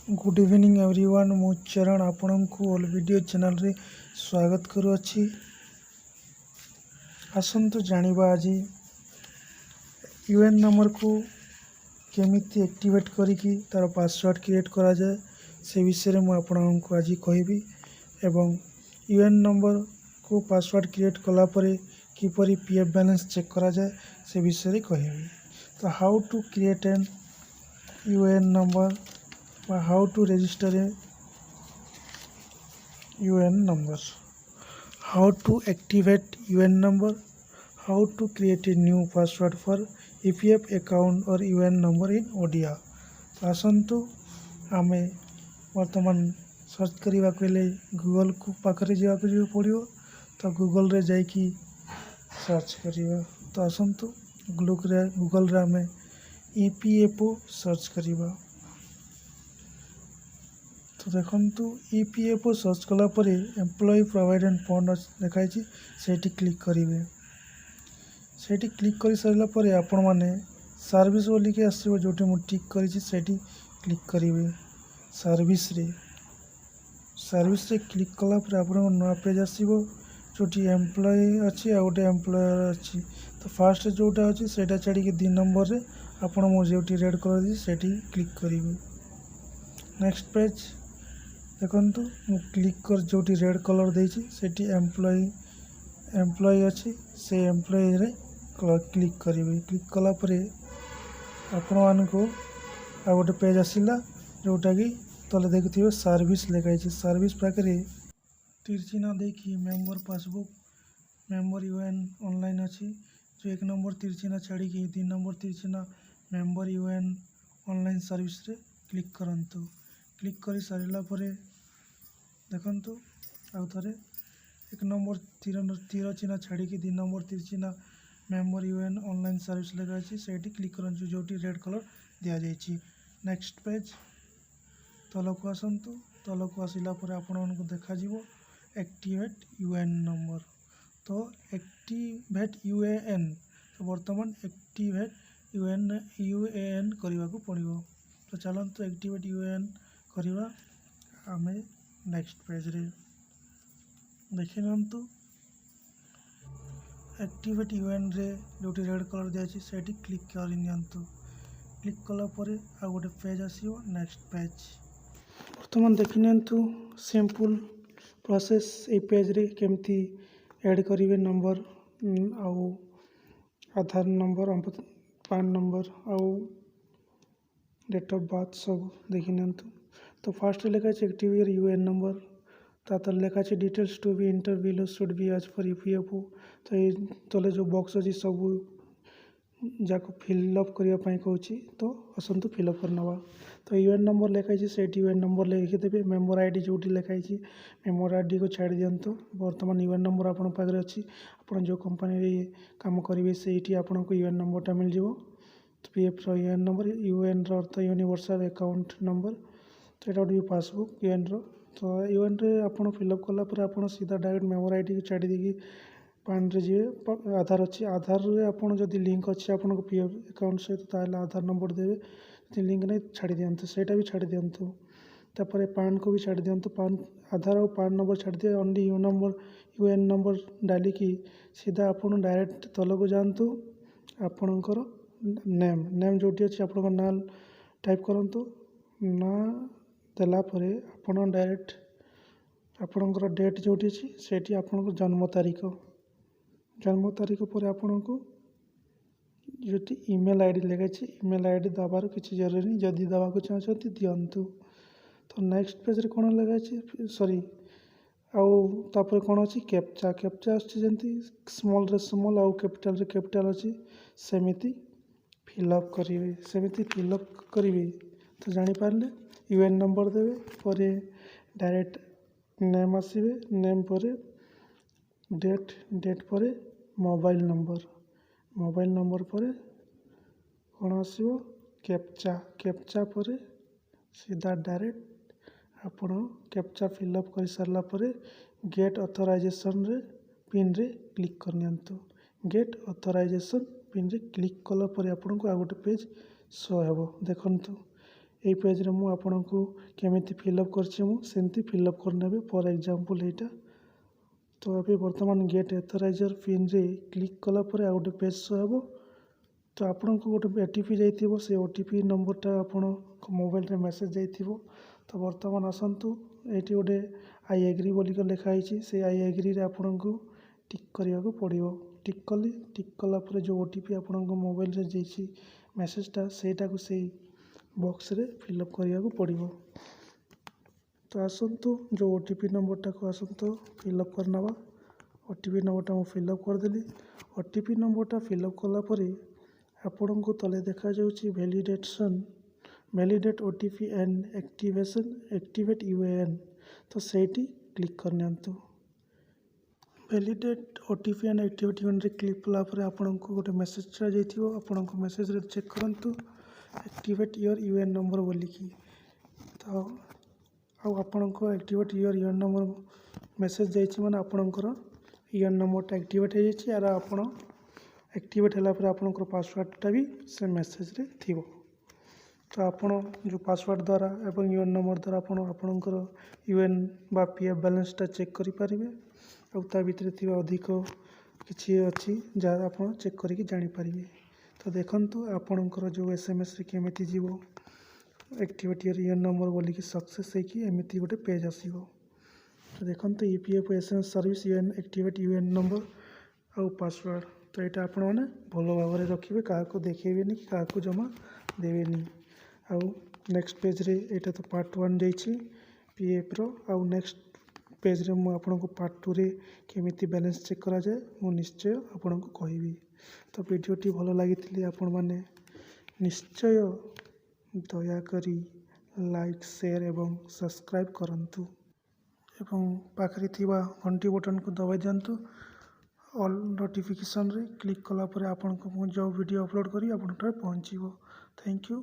Good evening everyone मु चरण आपण को ऑल वीडियो चैनल रे स्वागत करुअछि। आसंतु जानिबा आज यूएन नंबर को केमिति एक्टिवेट करिकी तार पासवर्ड क्रिएट करा जाए से विषय में आपण को आज कहबी एवं यूएन नंबर को पासवर्ड क्रिएट कला परे किपरि पीएफ बैलेंस चेक करा जाए से विषय कहबी। तो how to create an UAN number how to register a UAN number, how to activate UAN number, how to create a new password for EPF account or UAN number in ODIA। आसंतु आमे वर्तमान search करने के लिए Google को पाखरे जावाक पड़ो। तो Google रे जाइकी सर्च करिया। तो आसंतु गूगल रे आमे EPFO सर्च करिया। तो देखंतु EPFO सर्च कला परे एम्प्लॉय प्रोविडेंट फंड देखाई सेठी क्लिक करिवे। सेठी क्लिक कर सारा परे आपण माने सर्विस बोली के आसीबो जोटी मु टिक करिछि सेठी क्लिक करिवे। सर्विस रे क्लिक कला परे आपण नया पेज आसीबो जोटी एम्प्लॉय अछि आ गोटे एम्प्लॉयर अछि। तो फास्ट जोटा अछि सेटा छाडी के 3 नंबर रे आपण मो जोटी रेड कलर दी सेठी क्लिक करिवे। नेक्स्ट पेज देखंतु मु क्लिक कर जोटी रेड कलर देछि सेठी एम्प्लॉय अछि से एम्प्लॉय रे क्लिक करिवे। क्लिक कला परे आपण मानको आ गोटे पेज आसिला जोटा कि तले देखिथिबे सर्विस लेखाइ छै। सर्विस पाखरे तीर चिन्ह देखि member passbook member UN online अछि जो 1 नंबर तीर चिन्ह छाड़ी कि 3 नंबर तीर चिन्ह मेंबर यूएन ऑनलाइन सर्विस रे क्लिक करंतु। क्लिक करी सारिला परे देखंतु आउ थरे 1 नंबर तीर चिन्ह छाड़ी कि 3 नंबर तीर चिन्ह मेंबर यूएन ऑनलाइन सर्विस लगा अछि सेठी क्लिक करंतु जोटी रेड कलर दिया जायछि। नेक्स्ट पेज तलको आसंतु। तलको आसिला परे आपण को देखा जिवो एक्टिवेट यूएन नंबर। तो एक्टिवेट यूएएन तो वर्तमान एक्टिवेट यूएएन करबा को पड़िबो। तो चलंतु एक्टिवेट यूएएन करबा आमे नेक्स्ट पेज रे देखिनंतु एक्टिवेट यूएन रे जोटी रेड कलर दिया सेठी क्लिक कर नियंतु। क्लिक कला परे आ गोटे पेज आसीबो नेक्स्ट पेज। वर्तमान देखिनंतु सिंपल प्रोसेस ए पेज रे केमती ऐड करिवे नंबर आउ आधार नंबर पान नंबर आउ डेट ऑफ बर्थ सब देखिनंतु। तो फर्स्ट लिखा है एक्टिवेट यूएन नंबर तातर लिखा है details to be enter below should be as per EPFO. तो ये तले जो बॉक्स अच्छी सब जाको फिलअप करने कहूँ तो असंतु फिलअप करनवा। तो यूएन नंबर लिखाई से यूएन नंबर लिखिदेवे। मेंबर आईडी जो लिखाई मेंबर आईडी को छाड़ी दिंतु। बर्तमान यूएन नंबर आपण पाखे अच्छी आप जो कंपनी काम करेंगे से आपन को यूएन नंबरटा मिल जाव। तो पीएफ यूएन नंबर यूएन अर्थ यूनिवर्सल अकाउंट नंबर। तो यहाँ गोटे पासबुक यूएन तो यूएन रे आपन फिलअप कला पर आपन सीधा डायरेक्ट मेमोर आईडी को छाड़ी देगी पान रे जे आधार अच्छी आधार रे आपन जदि लिंक अच्छे आपन को पीएफ अकाउंट सहित ताले आधार नंबर देवे। जदि लिंक नहीं छाड़ी दियंतु सेटा भी छाड़ी दियंतु। तापर पान को भी छाड़ी दियंतु। पान आधार और पान नंबर छाड़ी दिए ओनली यूएन नंबर डाली की सीधा आपन डायरेक्ट तल को जानतु। आपणकर नेम जोटी अच्छे आपन ना टाइप करंतु। ना देला परे आपन डायरेक्ट आपणकर डेट जोटी अछि सेठी आपन जन्म तारीख पर आपन को जोटी ईमेल आईडी लेगाछि ईमेल आईडी दबार किछि जरूरी नहीं। जदि दबा को चाहते दियंतु। तो नेक्स्ट पेज रे कोन लगाछि सॉरी आउ तापर कोन अछि कैप्चा अछि जेंति स्मॉल रे स्मॉल आउ कैपिटल रे कैपिटल अछि सेमिति फिलअप करिवे। तो जानि पारले यूएन नंबर देवे परे डायरेक्ट नेम आसीबे नेम परे डेट परे मोबाइल नंबर परे कौन आसीबो कैप्चा परे सीधा डायरेक्ट आपण कैप्चा फिलअप कर सारला परे गेट ऑथराइजेशन रे पिन रे क्लिक करनियंतु। गेट ऑथराइजेशन पिन रे क्लिक कला परे आपण को आ गोटे पेज शो हेबो। देखंतु এই পেଜ୍ରେ ମୁଁ ଆପଣଙ୍କୁ କେମିତି ଫିଲ୍ଅପ୍ କରିଛି ମୁଁ ସେମିତି ଫିଲ୍ଅପ୍ କରିନେବେ। ଫର୍ ଏକ୍ଜାମ୍ପଲ୍ ଏଇଟା ତ ଏବେ ବର୍ତ୍ତମାନ ଗେଟ୍ ଏଥରାଇଜର୍ ପିନ୍ରେ କ୍ଲିକ୍ କଲା ପରେ ଆଉ ଗୋଟେ ପେଜ୍ ଶୋ ହେବ। ତ ଆପଣଙ୍କୁ ଗୋଟେ OTP ଯାଇଥିବ, ସେ OTP ନମ୍ବରଟା ଆପଣଙ୍କ ମୋବାଇଲରେ ମେସେଜ୍ ଯାଇଥିବ। ତ ବର୍ତ୍ତମାନ ଆସନ୍ତୁ, ଏଇଠି ଗୋଟେ ଆଇ ଏଗ୍ରି ବୋଲିକି ଲେଖା ହେଇଛି, ସେ ଆଇ ଏଗ୍ରିରେ ଆପଣଙ୍କୁ ଟିକ୍ କରିବାକୁ ପଡ଼ିବ। ଟିକ୍ କଲା ପରେ ଯେଉଁ OTP ଆପଣଙ୍କ ମୋବାଇଲରେ ଯାଇଛି ମେସେଜଟା, ସେଇଟାକୁ ସେଇ ବକ୍ସରେ ଫିଲ୍ଅପ୍ କରିବାକୁ ପଡ଼ିବ। ତ ଆସନ୍ତୁ ଯେଉଁ OTP ନମ୍ବରଟାକୁ ଆସନ୍ତୁ ଫିଲ୍ଅପ୍ କରିନେବା। OTP ନମ୍ବରଟା ମୁଁ ଫିଲ୍ଅପ୍ କରିଦେଲି। OTP ନମ୍ବରଟା ଫିଲ୍ଅପ୍ କଲା ପରେ ଆପଣଙ୍କୁ ତଳେ ଦେଖାଯାଉଛି ଭ୍ୟାଲିଡେଟ୍ OTP ଆଣ୍ଡ ଆକ୍ଟିଭେଟ୍ UAN। ତ ସେଇଠି କ୍ଲିକ୍ କରିନିଅନ୍ତୁ। ଭ୍ୟାଲିଡେଟ୍ OTP ଆଣ୍ଡ ଆକ୍ଟିଭେଟ୍ UANରେ କ୍ଲିକ୍ କଲା ପରେ ଆପଣଙ୍କୁ ଗୋଟେ ମେସେଜ୍ ଯାଇଥିବ। ଆପଣଙ୍କ ମେସେଜରେ ଚେକ୍ କରନ୍ତୁ ଆକ୍ଟିଭେଟ୍ ୟୁଅର୍ UAN ନମ୍ବର ବୋଲିକି। ତ ଆଉ ଆପଣଙ୍କ activate your UAN number message ଯାଇଛି ମାନେ ଆପଣଙ୍କର UAN ନମ୍ବରଟା ଆକ୍ଟିଭେଟ୍ ହେଇଯାଇଛି। ଆର ଆପଣ ଆକ୍ଟିଭେଟ୍ ହେଲା ପରେ ଆପଣଙ୍କର ପାସୱାର୍ଡ଼ଟା ବି ସେ ମେସେଜରେ ଥିବ। ତ ଆପଣ ଯେଉଁ ପାସୱାର୍ଡ଼ ଦ୍ୱାରା ଏବଂ UAN ନମ୍ବର ଦ୍ୱାରା ଆପଣ ଆପଣଙ୍କର UAN ବା PF ବାଲାନ୍ସଟା ଚେକ୍ କରିପାରିବେ। ଆଉ ତା ଭିତରେ ଥିବା ଅଧିକ କିଛି ଅଛି ଯାହା ଆପଣ ଚେକ୍ କରିକି ଜାଣିପାରିବେ। ତ ଦେଖନ୍ତୁ ଆପଣଙ୍କର ଯେଉଁ SMSରେ କେମିତି ଯିବ ଆକ୍ଟିଭେଟ୍ ୟୁଅର୍ UAN ନମ୍ବର ବୋଲିକି ସକ୍ସେସ୍ ହେଇକି ଏମିତି ଗୋଟେ ପେଜ୍ ଆସିବ। ତ ଦେଖନ୍ତୁ EPF SMS service activate UAN number ଆଉ ପାସୱାର୍ଡ଼। ତ ଏଇଟା ଆପଣମାନେ ଭଲ ଭାବରେ ରଖିବେ, କାହାକୁ ଦେଖେଇବେନି କି କାହାକୁ ଜମା ଦେବେନି। ଆଉ ନେକ୍ସଟ ପେଜ୍ରେ ଏଇଟା ତ ପାର୍ଟ 1 ଯାଇଛି PFର। ଆଉ ନେକ୍ସଟ ପେଜ୍ରେ ମୁଁ ଆପଣଙ୍କୁ ପାର୍ଟ 2ରେ କେମିତି ବାଲାନ୍ସ ଚେକ୍ କରାଯାଏ ମୁଁ ନିଶ୍ଚୟ ଆପଣଙ୍କୁ କହିବି। ତ ଭିଡ଼ିଓଟି ଭଲ ଲାଗିଥିଲେ ଆପଣମାନେ ନିଶ୍ଚୟ ଦୟାକରି ଲାଇକ୍, ସେୟାର ଏବଂ ସବସ୍କ୍ରାଇବ୍ କରନ୍ତୁ ଏବଂ ପାଖରେ ଥିବା ଘଣ୍ଟି ବଟନକୁ ଦବାଇ ଦିଅନ୍ତୁ। ଅଲ୍ ନୋଟିଫିକେସନରେ କ୍ଲିକ୍ କଲା ପରେ ଆପଣଙ୍କୁ ମୁଁ ଯେଉଁ ଭିଡ଼ିଓ ଅପଲୋଡ଼ କରି ଆପଣଙ୍କଠାରେ ପହଞ୍ଚିବ। Thank you.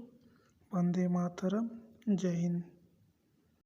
ବନ୍ଦେ ମାତରମ୍। ଜୟ ହିନ୍ଦ।